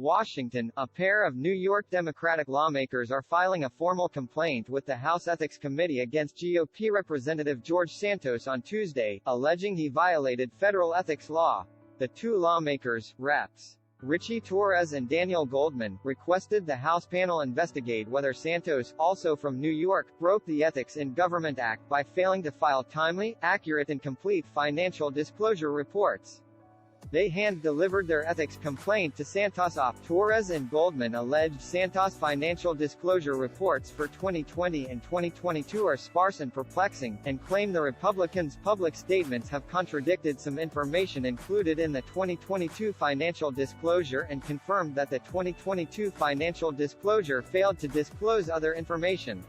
Washington, a pair of New York Democratic lawmakers are filing a formal complaint with the House Ethics Committee against GOP Representative George Santos on Tuesday, alleging he violated federal ethics law. The two lawmakers, Reps. Richie Torres and Daniel Goldman, requested the House panel investigate whether Santos, also from New York, broke the Ethics in Government Act by failing to file timely, accurate and complete financial disclosure reports. They hand-delivered their ethics complaint to Santos. Torres and Goldman alleged Santos' financial disclosure reports for 2020 and 2022 are sparse and perplexing, and claim the Republicans' public statements have contradicted some information included in the 2022 financial disclosure and confirmed that the 2022 financial disclosure failed to disclose other information.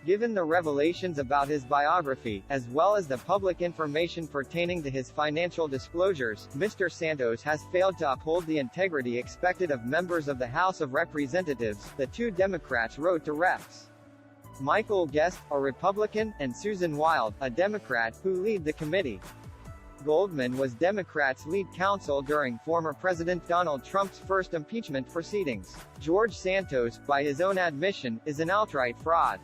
Given the revelations about his biography, as well as the public information pertaining to his financial disclosures, Mr. Santos has failed to uphold the integrity expected of members of the House of Representatives, the two Democrats wrote to Reps. Michael Guest, a Republican, and Susan Wild, a Democrat, who lead the committee. Goldman was Democrats' lead counsel during former President Donald Trump's first impeachment proceedings. George Santos, by his own admission, is an outright fraud.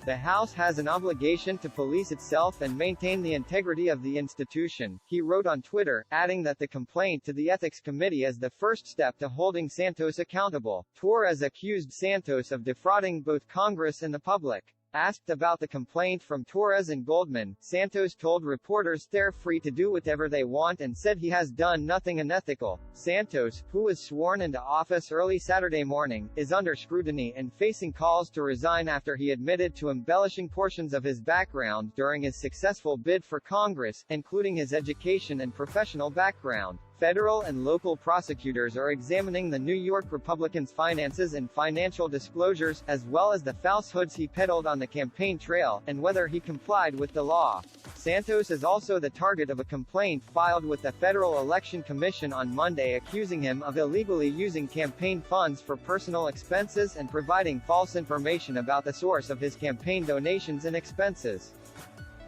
The House has an obligation to police itself and maintain the integrity of the institution, he wrote on Twitter, adding that the complaint to the Ethics Committee is the first step to holding Santos accountable. Torres accused Santos of defrauding both Congress and the public. Asked about the complaint from Torres and Goldman, Santos told reporters they're free to do whatever they want and said he has done nothing unethical. Santos, who was sworn into office early Saturday morning, is under scrutiny and facing calls to resign after he admitted to embellishing portions of his background during his successful bid for Congress, including his education and professional background. Federal and local prosecutors are examining the New York Republican's finances and financial disclosures, as well as the falsehoods he peddled on the campaign trail, and whether he complied with the law. Santos is also the target of a complaint filed with the Federal Election Commission on Monday accusing him of illegally using campaign funds for personal expenses and providing false information about the source of his campaign donations and expenses.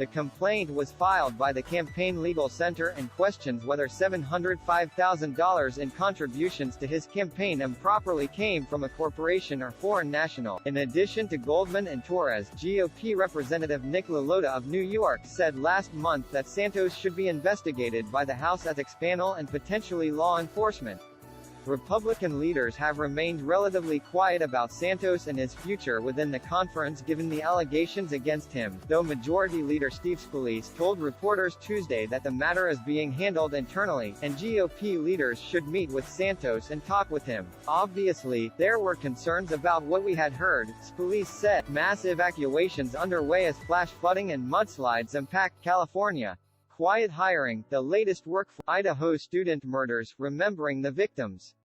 The complaint was filed by the Campaign Legal Center and questions whether $705,000 in contributions to his campaign improperly came from a corporation or foreign national. In addition to Goldman and Torres, GOP Representative Nick LaLota of New York said last month that Santos should be investigated by the House Ethics Panel and potentially law enforcement. Republican leaders have remained relatively quiet about Santos and his future within the conference given the allegations against him, though Majority Leader Steve Scalise told reporters Tuesday that the matter is being handled internally, and GOP leaders should meet with Santos and talk with him. Obviously, there were concerns about what we had heard, Scalise said. Mass evacuations underway as flash flooding and mudslides impact California. Quiet hiring, the latest work for Idaho student murders, remembering the victims.